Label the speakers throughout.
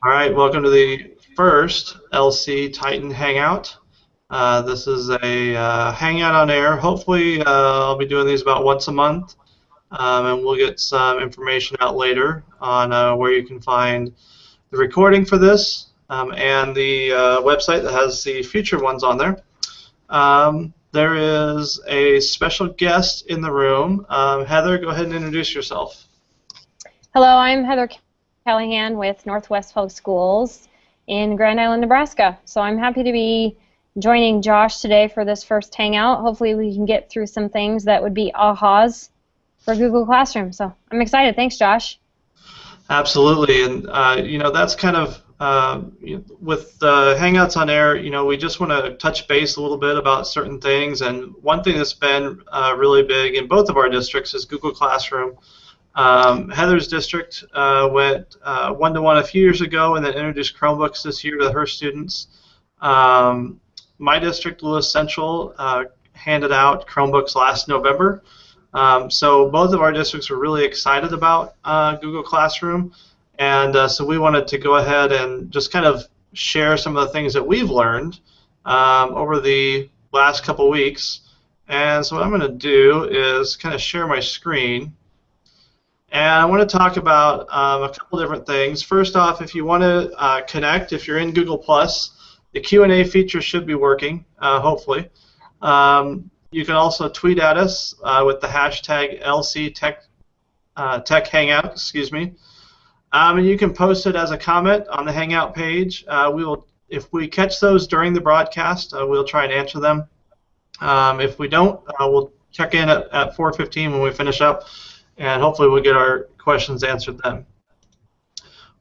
Speaker 1: All right, welcome to the first LC Titan Hangout. This is a hangout on air. Hopefully, I'll be doing these about once a month, and we'll get some information out later on where you can find the recording for this and the website that has the future ones on there. There is a special guest in the room. Heather, go ahead and introduce yourself.
Speaker 2: Hello, I'm Heather Callahan with Northwest Public Schools in Grand Island, Nebraska. So I'm happy to be joining Josh today for this first hangout. Hopefully we can get through some things that would be ahas for Google Classroom. So I'm excited. Thanks, Josh.
Speaker 1: Absolutely, and that's kind of with Hangouts on Air. We just want to touch base a little bit about certain things. And one thing that's been really big in both of our districts is Google Classroom. Heather's district went one-to-one a few years ago and then introduced Chromebooks this year to her students. My district, Lewis Central, handed out Chromebooks last November. So both of our districts were really excited about Google Classroom, and so we wanted to go ahead and just kind of share some of the things that we've learned over the last couple weeks. And so what I'm going to do is kind of share my screen. And I want to talk about a couple different things. First off, if you want to connect, if you're in Google+, the Q&A feature should be working, hopefully. You can also tweet at us with the hashtag LCTech Hangout, excuse me. And you can post it as a comment on the Hangout page. We will, if we catch those during the broadcast, we'll try and answer them. If we don't, we'll check in at 4:15 when we finish up, and hopefully we'll get our questions answered then.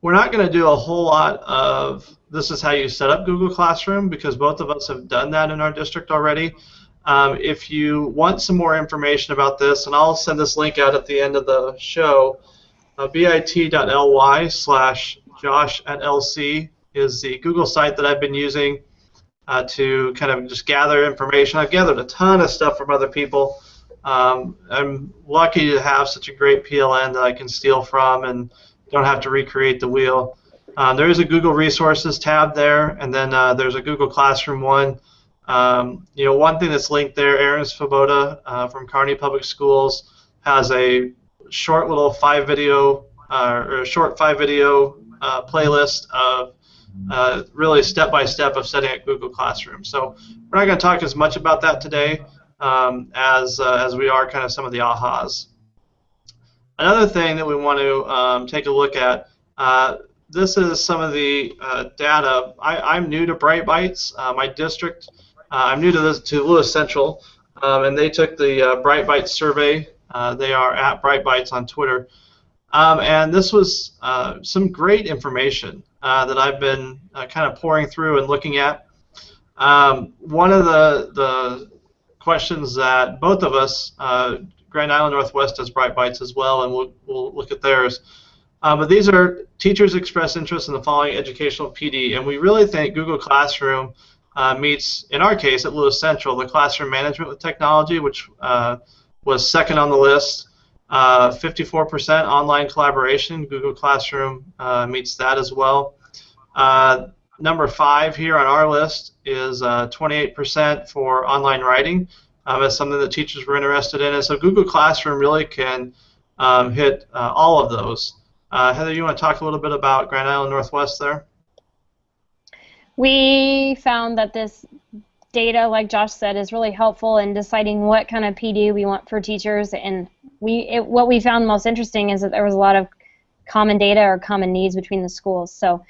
Speaker 1: We're not going to do a whole lot of this is how you set up Google Classroom, because both of us have done that in our district already. If you want some more information about this, and I'll send this link out at the end of the show, bit.ly/Josh@LC is the Google site that I've been using to kind of just gather information. I've gathered a ton of stuff from other people. I'm lucky to have such a great PLN that I can steal from and don't have to recreate the wheel. There is a Google Resources tab there, and then there's a Google Classroom one. One thing that's linked there, Aaron Svoboda from Kearney Public Schools has a short little short five video playlist of really step-by-step of setting up Google Classroom. So we're not going to talk as much about that today as we are kind of some of the ahas. Another thing that we want to take a look at, this is some of the data. I'm new to Brightbites. My district, I'm new to Lewis Central, and they took the Brightbites survey. They are at Brightbites on Twitter. And this was some great information that I've been kind of pouring through and looking at. One of the questions that both of us, Grand Island Northwest does Brightbites as well, and we'll look at theirs. But these are teachers express interest in the following educational PD, and we really think Google Classroom meets, in our case at Lewis Central, the classroom management with technology, which was second on the list. 54% online collaboration. Google Classroom meets that as well. Number 5 here on our list is 28% for online writing. That's something that teachers were interested in. And so Google Classroom really can hit all of those. Heather, you want to talk a little bit about Grand Island Northwest there?
Speaker 2: We found that this data, like Josh said, is really helpful in deciding what kind of PD we want for teachers. And what we found most interesting is that there was a lot of common data or common needs between the schools. So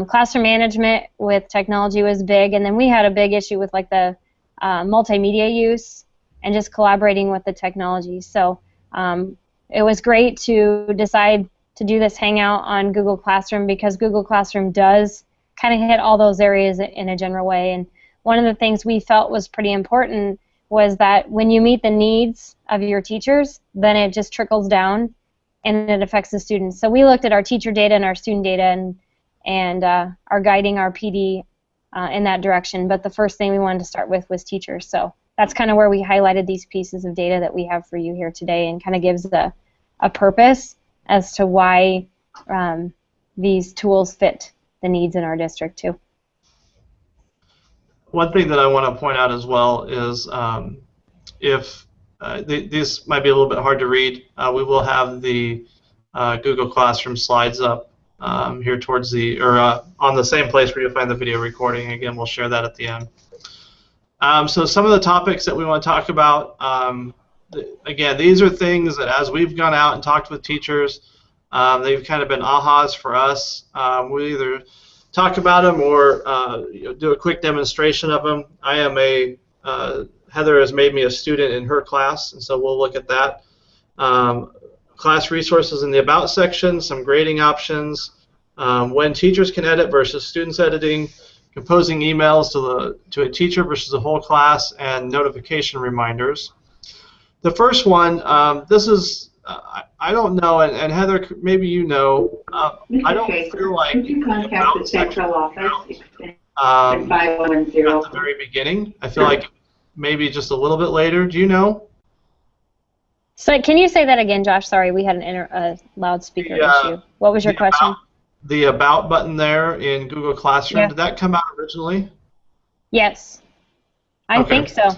Speaker 2: classroom management with technology was big, and then we had a big issue with like the multimedia use and just collaborating with the technology. So it was great to decide to do this hangout on Google Classroom, because Google Classroom does kind of hit all those areas in a general way. And one of the things we felt was pretty important was that when you meet the needs of your teachers, then it just trickles down and it affects the students. So we looked at our teacher data and our student data and are guiding our PD in that direction. But the first thing we wanted to start with was teachers. So that's kind of where we highlighted these pieces of data that we have for you here today, and kind of gives a purpose as to why these tools fit the needs in our district too.
Speaker 1: One thing that I want to point out as well is if these might be a little bit hard to read, we will have the Google Classroom slides up here towards the, or on the same place where you'll find the video recording. Again, we'll share that at the end. So some of the topics that we want to talk about, again, these are things that as we've gone out and talked with teachers, they've kind of been ahas for us. We either talk about them or do a quick demonstration of them. I am Heather has made me a student in her class, and so we'll look at that. Class resources in the About section, some grading options, when teachers can edit versus students editing, composing emails to a teacher versus the whole class, and notification reminders. The first one, this is, I don't know, and Heather, maybe you know, I don't feel like
Speaker 3: you can contact the central office
Speaker 1: at
Speaker 3: 5010.
Speaker 1: the very beginning. I feel like maybe just a little bit later. Do you know?
Speaker 2: So can you say that again, Josh? Sorry, we had a loudspeaker issue. What was your question?
Speaker 1: The About button there in Google Classroom,
Speaker 2: yeah.
Speaker 1: Did that come out originally?
Speaker 2: Yes, I think so.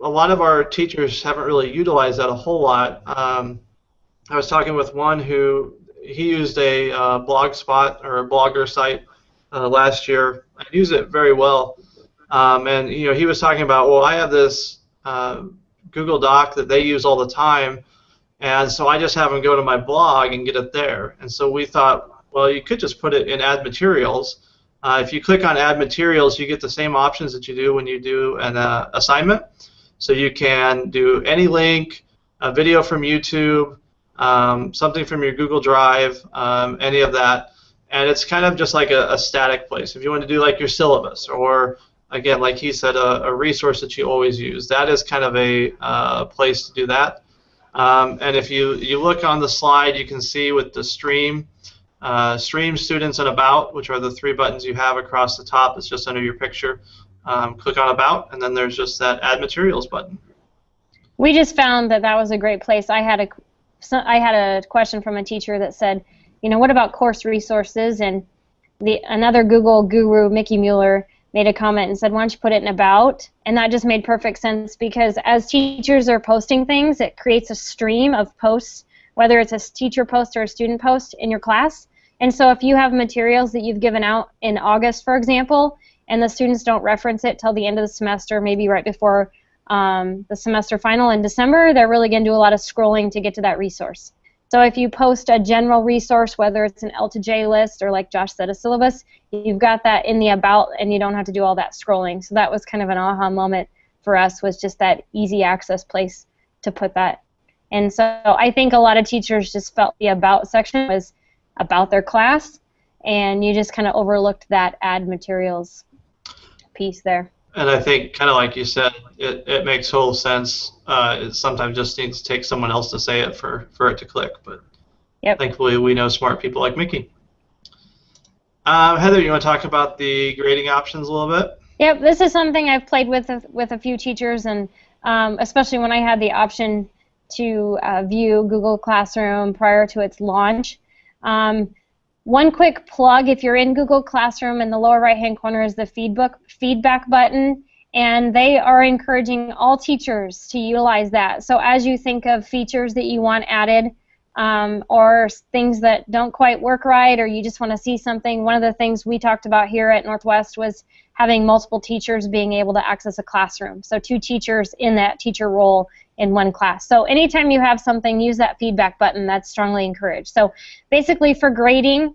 Speaker 1: A lot of our teachers haven't really utilized that a whole lot. I was talking with one who he used a blogspot or a blogger site last year and used it very well. And he was talking about, well, I have this Google Doc that they use all the time, and so I just have them go to my blog and get it there. And so we thought, well, you could just put it in Add Materials. If you click on Add Materials, you get the same options that you do when you do an assignment. So you can do any link, a video from YouTube, something from your Google Drive, any of that. And it's kind of just like a static place. If you want to do like your syllabus or, again, like he said, a resource that you always use, that is kind of a place to do that. And if you look on the slide, you can see with the stream, students, and About, which are the three buttons you have across the top. It's just under your picture. Click on About, and then there's just that Add Materials button.
Speaker 2: We just found that was a great place. I had a question from a teacher that said, what about course resources? And another Google guru, Mickey Mueller, made a comment and said, why don't you put it in About? And that just made perfect sense because as teachers are posting things, it creates a stream of posts, whether it's a teacher post or a student post in your class. And so if you have materials that you've given out in August, for example, and the students don't reference it till the end of the semester, maybe right before the semester final in December, they're really going to do a lot of scrolling to get to that resource. So if you post a general resource, whether it's an L to J list or, like Josh said, a syllabus, you've got that in the About and you don't have to do all that scrolling. So that was kind of an aha moment for us, was just that easy access place to put that. And so I think a lot of teachers just felt the About section was about their class, and you just kind of overlooked that Add Materials piece there.
Speaker 1: And I think, kind of like you said, it makes total sense. It sometimes just needs to take someone else to say it for it to click. But
Speaker 2: yep.
Speaker 1: Thankfully, we know smart people like Mickey. Heather, you want to talk about the grading options a little bit?
Speaker 2: Yep, this is something I've played with a few teachers, and especially when I had the option to view Google Classroom prior to its launch. One quick plug, if you're in Google Classroom, in the lower right-hand corner is the feedback button, and they are encouraging all teachers to utilize that. So as you think of features that you want added, or things that don't quite work right, or you just want to see something, one of the things we talked about here at Northwest was having multiple teachers being able to access a classroom. So 2 teachers in that teacher role in one class. So anytime you have something, use that feedback button. That's strongly encouraged. So basically for grading,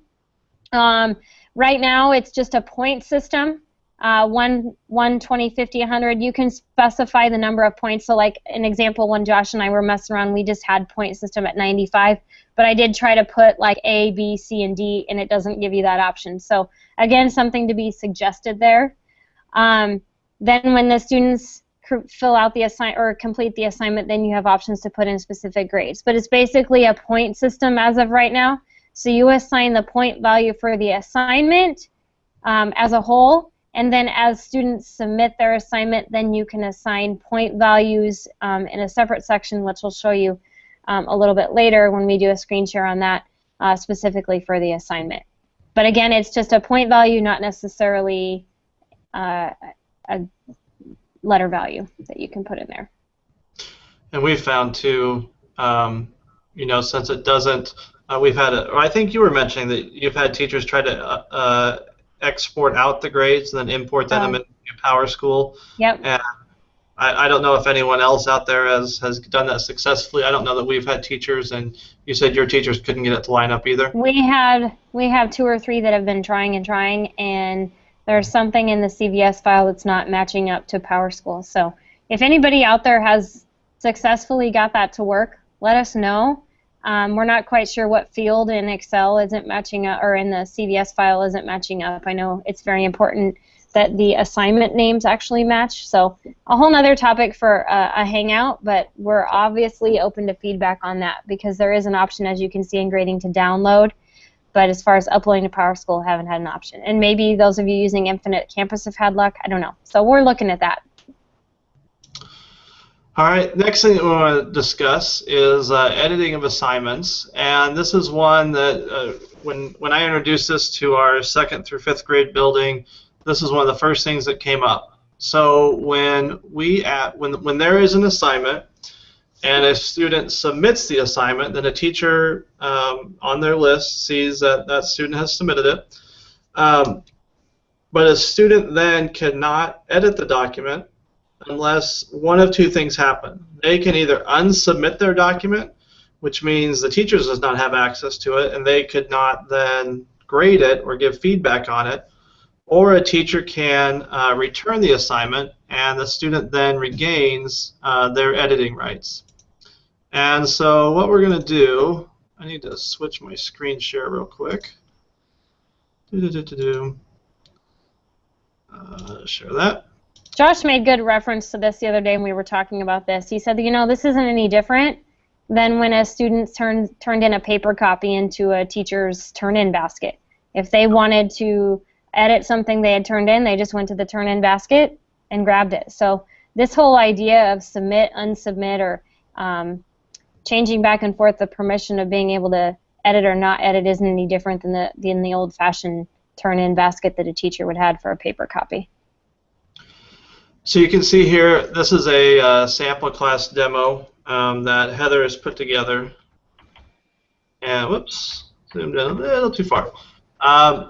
Speaker 2: right now it's just a point system, 1, 20, 50, 100. You can specify the number of points. So like an example, when Josh and I were messing around, we just had point system at 95, but I did try to put like A, B, C, and D, and it doesn't give you that option. So again, something to be suggested there. Then when the students fill out the complete the assignment, then you have options to put in specific grades. But it's basically a point system as of right now. So you assign the point value for the assignment as a whole, and then as students submit their assignment, then you can assign point values in a separate section, which we'll show you a little bit later when we do a screen share on that. specifically for the assignment. But again, it's just a point value, not necessarily a letter value that you can put in there.
Speaker 1: And we've found too, since it doesn't, we've had, or I think you were mentioning that you've had teachers try to export out the grades and then import them into PowerSchool.
Speaker 2: Yep.
Speaker 1: And I don't know if anyone else out there has done that successfully. I don't know that we've had teachers, and you said your teachers couldn't get it to line up either.
Speaker 2: We have 2 or 3 that have been trying, and there's something in the CVS file that's not matching up to PowerSchool. So if anybody out there has successfully got that to work, let us know. We're not quite sure what field in Excel isn't matching up, or in the CVS file isn't matching up. I know it's very important that the assignment names actually match. So a whole nother topic for a Hangout, but we're obviously open to feedback on that, because there is an option, as you can see in grading, to download. But as far as uploading to PowerSchool, haven't had an option. And maybe those of you using Infinite Campus have had luck. I don't know. So we're looking at that.
Speaker 1: All right, next thing that we want to discuss is editing of assignments. And this is one that when I introduced this to our 2nd through 5th grade building, this is one of the first things that came up. So when there is an assignment and a student submits the assignment, then a teacher on their list sees that that student has submitted it. But a student then cannot edit the document unless one of 2 things happen. They can either unsubmit their document, which means the teacher does not have access to it, and they could not then grade it or give feedback on it, or a teacher can return the assignment, and the student then regains their editing rights. And so what we're going to do, I need to switch my screen share real quick. Share that.
Speaker 2: Josh made good reference to this the other day when we were talking about this. He said, this isn't any different than when a student turned in a paper copy into a teacher's turn-in basket. If they wanted to edit something they had turned in, they just went to the turn-in basket and grabbed it. So this whole idea of submit, unsubmit, or changing back and forth the permission of being able to edit or not edit isn't any different than the old-fashioned turn-in basket that a teacher would have for a paper copy.
Speaker 1: So you can see here, this is a sample class demo that Heather has put together. And whoops, zoomed in a little too far.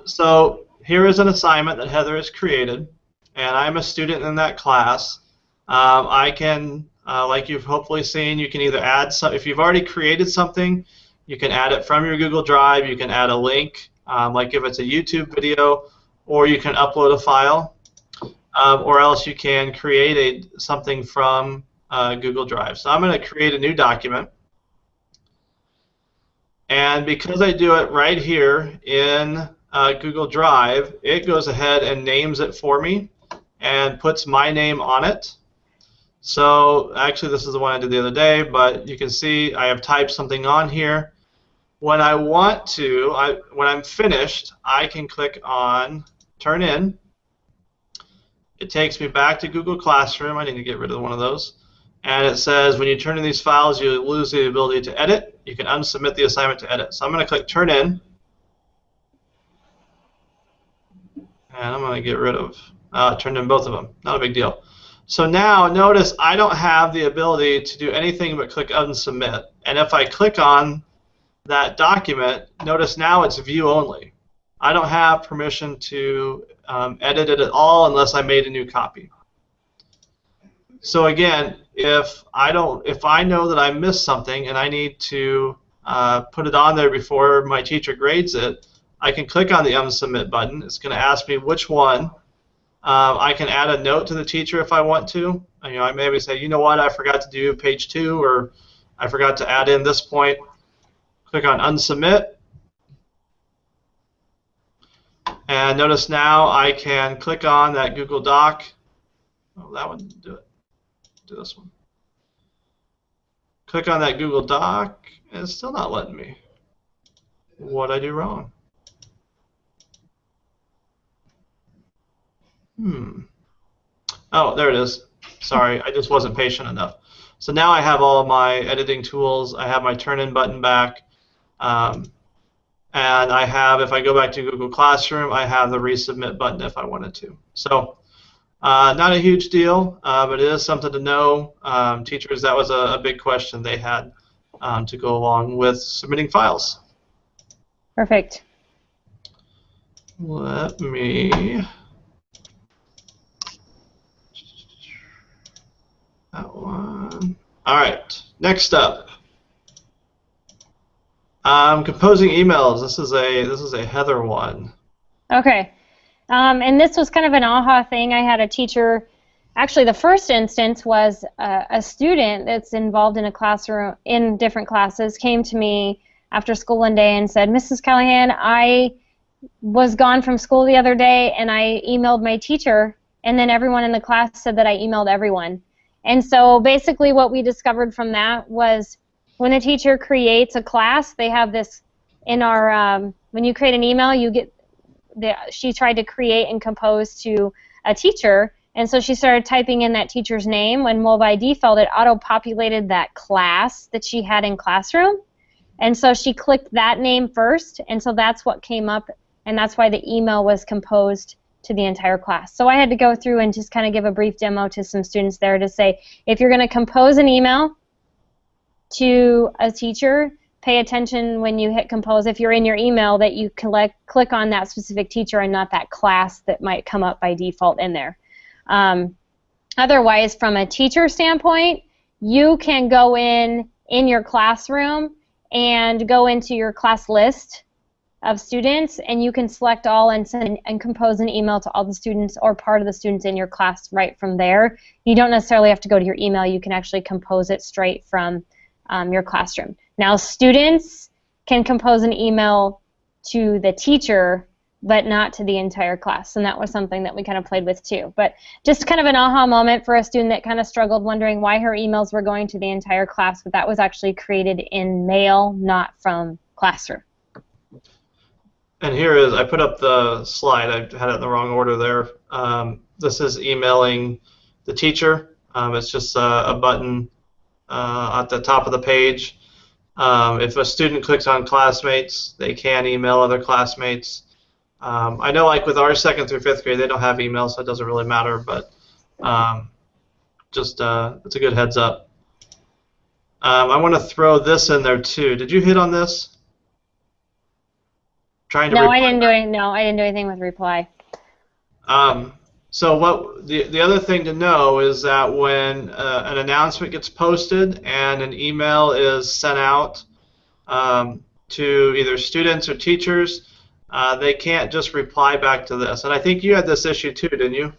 Speaker 1: So here is an assignment that Heather has created, and I'm a student in that class. I can, like you've hopefully seen, you can either add some, if you've already created something, you can add it from your Google Drive, you can add a link, like if it's a YouTube video, or you can upload a file. Or else you can create something from Google Drive. So I'm going to create a new document. And because I do it right here in Google Drive, it goes ahead and names it for me and puts my name on it. So actually this is the one I did the other day, but you can see I have typed something on here. When I want to, when I'm finished, I can click on Turn In. It takes me back to Google Classroom. I need to get rid of one of those. And it says when you turn in these files, you lose the ability to edit. You can unsubmit the assignment to edit. So I'm going to click Turn In. And I'm going to get rid of, turned in both of them. Not a big deal. So now notice I don't have the ability to do anything but click Unsubmit. And if I click on that document, notice now it's view only. I don't have permission to edit it at all unless I made a new copy. So again, if I know that I missed something and I need to put it on there before my teacher grades it, I can click on the Unsubmit button. It's going to ask me which one. I can add a note to the teacher if I want to. I maybe say, you know what, I forgot to do page 2, or I forgot to add in this point. Click on Unsubmit. And notice now I can click on that Google Doc. Oh, that one didn't do it. Do this one. Click on that Google Doc, and it's still not letting me. What'd I do wrong? Oh, there it is. Sorry, I just wasn't patient enough. So now I have all of my editing tools. I have my turn-in button back. And I have, if I go back to Google Classroom, I have the resubmit button if I wanted to. So not a huge deal, but it is something to know. Teachers, that was a big question they had to go along with submitting files.
Speaker 2: Perfect.
Speaker 1: Let me... That one. All right, next up. Composing emails. This is a Heather one.
Speaker 2: Okay. And this was kind of an aha thing. I had a teacher, actually the first instance was a student that's involved in a classroom, in different classes, came to me after school one day and said, Mrs. Callahan, I was gone from school the other day and I emailed my teacher, and then everyone in the class said that I emailed everyone. And so basically what we discovered from that was when a teacher creates a class, they have this in our, when you create an email, you get, she tried to create and compose to a teacher, and so she started typing in that teacher's name. When by default it auto-populated that class that she had in Classroom, and so she clicked that name first, and so that's what came up, and that's why the email was composed to the entire class. So I had to go through and just kind of give a brief demo to some students there to say, if you're going to compose an email to a teacher, pay attention when you hit compose, if you're in your email, that you click on that specific teacher and not that class that might come up by default in there. Otherwise, from a teacher standpoint, you can go in your classroom and go into your class list of students, and you can select all and send and compose an email to all the students or part of the students in your class right from there. You don't necessarily have to go to your email. You can actually compose it straight from your classroom. Now, students can compose an email to the teacher, but not to the entire class, and that was something that we kind of played with too. But just kind of an aha moment for a student that kind of struggled, wondering why her emails were going to the entire class, but that was actually created in Mail, not from Classroom.
Speaker 1: And here is, I put up the slide, I had it in the wrong order there. This is emailing the teacher. It's just a button at the top of the page. If a student clicks on classmates, they can email other classmates. I know, like with our 2nd through 5th grade, they don't have email, so it doesn't really matter, but just it's a good heads up. I want to throw this in there too. Did you hit on this?
Speaker 2: No, I didn't do anything. No, I didn't do anything with reply.
Speaker 1: So what the other thing to know is that when an announcement gets posted and an email is sent out to either students or teachers, they can't just reply back to this. And I think you had this issue too, didn't you?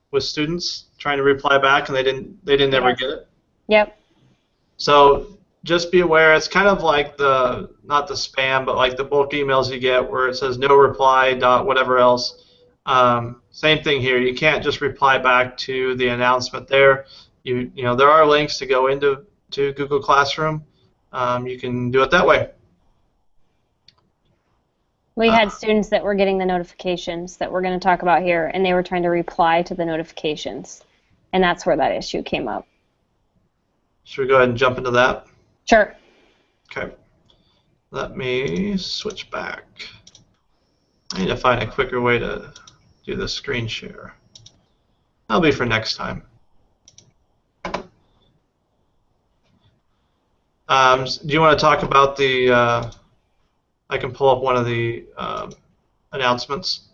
Speaker 1: With students trying to reply back and they didn't ever get it.
Speaker 2: Yep.
Speaker 1: So just be aware, it's kind of like not the spam, but like the bulk emails you get where it says no reply dot whatever else. Same thing here. You can't just reply back to the announcement there. You know, there are links to go into Google Classroom. You can do it that way.
Speaker 2: We had students that were getting the notifications that we're going to talk about here, and they were trying to reply to the notifications, and that's where that issue came up.
Speaker 1: Should we go ahead and jump into that?
Speaker 2: Sure.
Speaker 1: Okay. Let me switch back. I need to find a quicker way to do the screen share. That'll be for next time. Do you want to talk about the, I can pull up one of the announcements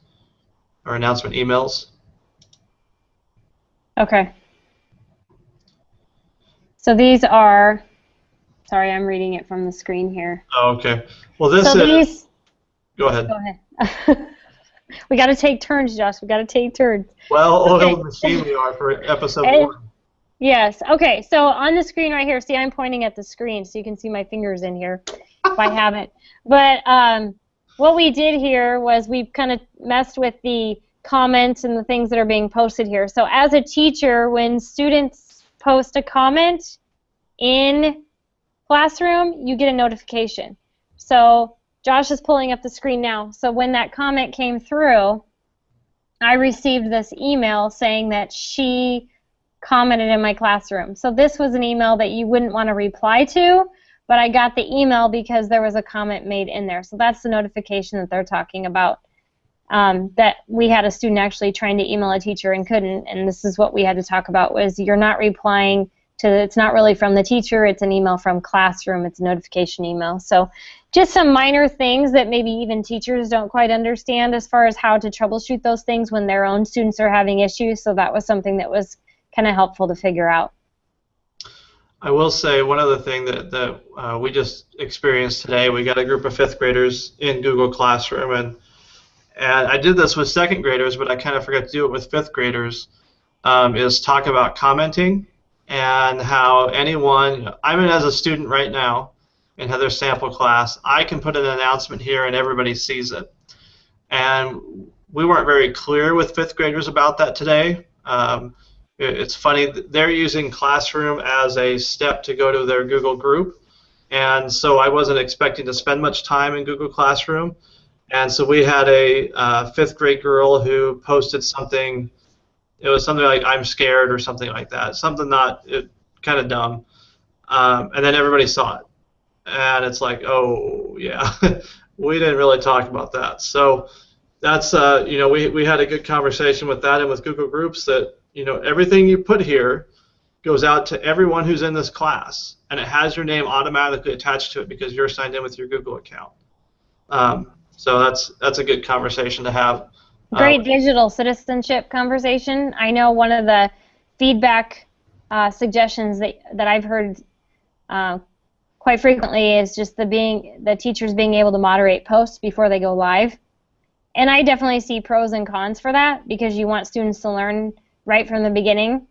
Speaker 1: or announcement emails.
Speaker 2: Okay. So these are, sorry, I'm reading it from the screen here.
Speaker 1: Oh, okay. Well, this
Speaker 2: so
Speaker 1: is,
Speaker 2: these,
Speaker 1: go ahead.
Speaker 2: Go ahead. We got to take turns, Josh. We got to take turns.
Speaker 1: Well,
Speaker 2: okay.
Speaker 1: oiled machine we are for episode 1.
Speaker 2: Yes. Okay. So on the screen right here, see, I'm pointing at the screen, so you can see my fingers in here if I haven't. But what we did here was we kind of messed with the comments and the things that are being posted here. So as a teacher, when students post a comment in Classroom, you get a notification. So Josh is pulling up the screen now. So when that comment came through, I received this email saying that she commented in my classroom. So this was an email that you wouldn't want to reply to, but I got the email because there was a comment made in there. So that's the notification that they're talking about, that we had a student actually trying to email a teacher and couldn't, and this is what we had to talk about, was you're not replying to, it's not really from the teacher, it's an email from Classroom, it's a notification email. So just some minor things that maybe even teachers don't quite understand as far as how to troubleshoot those things when their own students are having issues, so that was something that was kind of helpful to figure out.
Speaker 1: I will say one other thing that we just experienced today. We got a group of 5th graders in Google Classroom, and I did this with 2nd graders, but I kind of forgot to do it with 5th graders, is talk about commenting and how anyone, I'm in as a student right now in Heather's sample class, I can put an announcement here and everybody sees it. And we weren't very clear with 5th graders about that today. It's funny, they're using Classroom as a step to go to their Google group, and so I wasn't expecting to spend much time in Google Classroom, and so we had a 5th grade girl who posted something. It was something like, I'm scared, or something like that, something not kind of dumb, and then everybody saw it, and it's like, oh yeah, we didn't really talk about that. So that's we had a good conversation with that, and with Google Groups, that everything you put here goes out to everyone who's in this class, and it has your name automatically attached to it because you're signed in with your Google account. So that's a good conversation to have.
Speaker 2: Great digital citizenship conversation. I know one of the feedback suggestions that I've heard quite frequently is just the teachers being able to moderate posts before they go live. And I definitely see pros and cons for that, because you want students to learn right from the beginning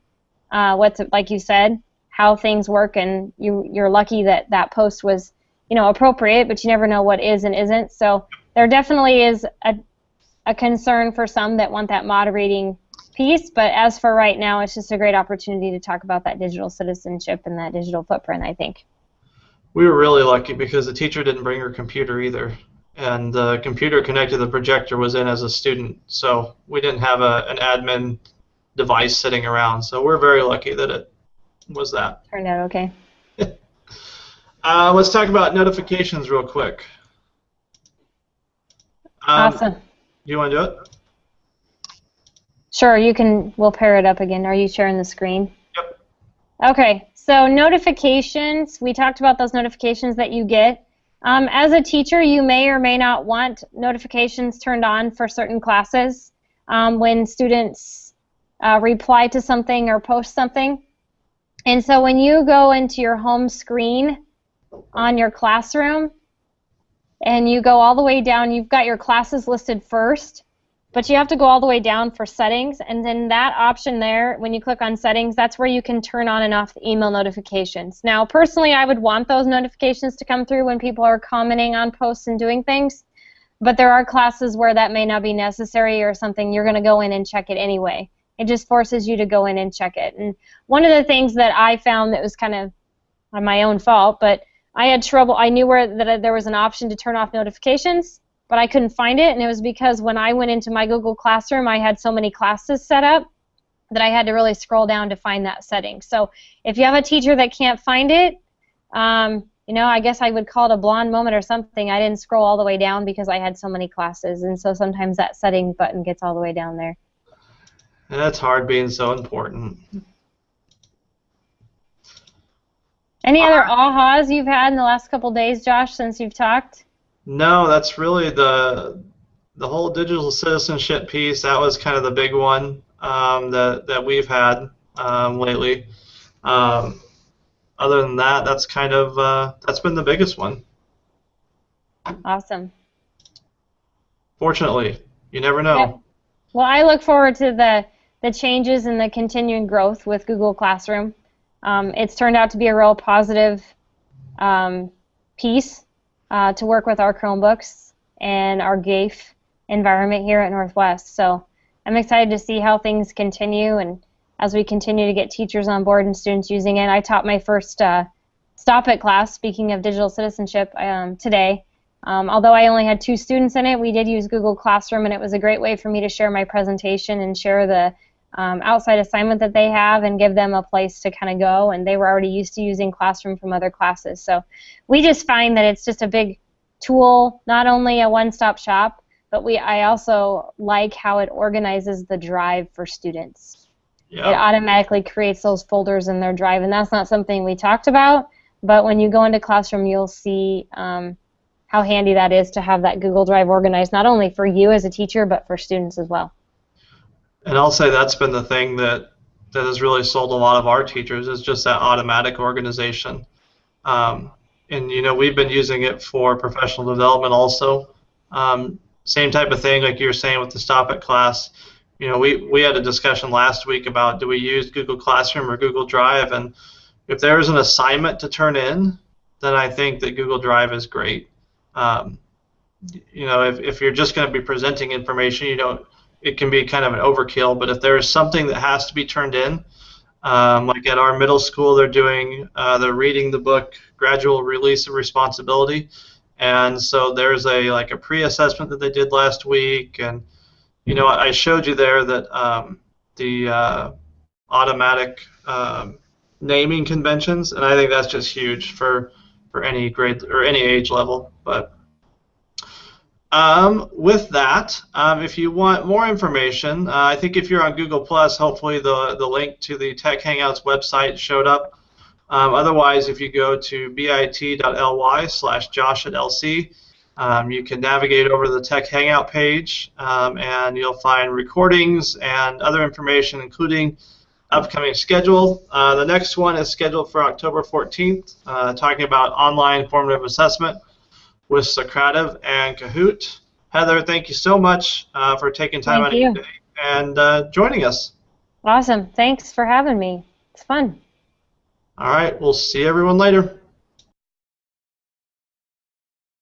Speaker 2: like you said, how things work, and you're lucky that that post was appropriate, but you never know what is and isn't. So there definitely is a concern for some that want that moderating piece, but as for right now, it's just a great opportunity to talk about that digital citizenship and that digital footprint, I think.
Speaker 1: We were really lucky because the teacher didn't bring her computer either, and the computer connected to the projector was in as a student, so we didn't have an admin device sitting around, so we're very lucky that it was that.
Speaker 2: Turned out okay.
Speaker 1: Let's talk about notifications real quick.
Speaker 2: Awesome.
Speaker 1: You want to do it?
Speaker 2: Sure, we'll pair it up again. Are you sharing the screen?
Speaker 1: Yep.
Speaker 2: Okay, so notifications, we talked about those notifications that you get. As a teacher, you may or may not want notifications turned on for certain classes when students reply to something or post something. And so when you go into your home screen on your Classroom, and you go all the way down, you've got your classes listed first, but you have to go all the way down for settings, and then that option there, when you click on settings, that's where you can turn on and off the email notifications. Now, personally, I would want those notifications to come through when people are commenting on posts and doing things, but there are classes where that may not be necessary or something. You're going to go in and check it anyway. It just forces you to go in and check it. And one of the things that I found that was kind of on my own fault, but I had trouble. I knew that there was an option to turn off notifications, but I couldn't find it, and it was because when I went into my Google Classroom, I had so many classes set up that I had to really scroll down to find that setting. So if you have a teacher that can't find it, I guess I would call it a blonde moment or something. I didn't scroll all the way down because I had so many classes, and so sometimes that setting button gets all the way down there.
Speaker 1: And that's hard being so important.
Speaker 2: Any other ahas you've had in the last couple days, Josh, since you've talked?
Speaker 1: No, that's really the whole digital citizenship piece. That was kind of the big one that we've had lately. Other than that, that's kind of that's been the biggest one.
Speaker 2: Awesome.
Speaker 1: Fortunately, you never know.
Speaker 2: Yep. Well, I look forward to the changes and the continuing growth with Google Classroom. It's turned out to be a real positive piece to work with our Chromebooks and our GAFE environment here at Northwest. So I'm excited to see how things continue, and as we continue to get teachers on board and students using it. I taught my first Stop It class, speaking of digital citizenship, today. Although I only had 2 students in it, we did use Google Classroom, and it was a great way for me to share my presentation and share the outside assignment that they have and give them a place to kind of go, and they were already used to using Classroom from other classes. So we just find that it's just a big tool, not only a one-stop shop, but I also like how it organizes the drive for students.
Speaker 1: Yeah.
Speaker 2: It automatically creates those folders in their drive, and that's not something we talked about, but when you go into Classroom, you'll see how handy that is to have that Google Drive organized, not only for you as a teacher, but for students as well.
Speaker 1: And I'll say that's been the thing that has really sold a lot of our teachers, is just that automatic organization. And you know, we've been using it for professional development also. Same type of thing like you were saying with the Stop It class. You know, we had a discussion last week about, do we use Google Classroom or Google Drive, and if there's an assignment to turn in, then I think that Google Drive is great. You know, if you're just going to be presenting information, you know, it can be kind of an overkill, but if there's something that has to be turned in, like at our middle school, they're reading the book Gradual Release of Responsibility, and so there's a pre-assessment that they did last week, and you know, I showed you there that the automatic naming conventions, and I think that's just huge for any grade or any age level. But with that, if you want more information, I think if you're on Google+, hopefully the link to the Tech Hangouts website showed up. Otherwise, if you go to bit.ly/Josh@LC, you can navigate over to the Tech Hangout page, and you'll find recordings and other information, including upcoming schedule. The next one is scheduled for October 14th, talking about online formative assessment with Socrative and Kahoot. Heather, thank you so much for taking time out of your day and joining us.
Speaker 2: Awesome. Thanks for having me. It's fun.
Speaker 1: All right. We'll see everyone later.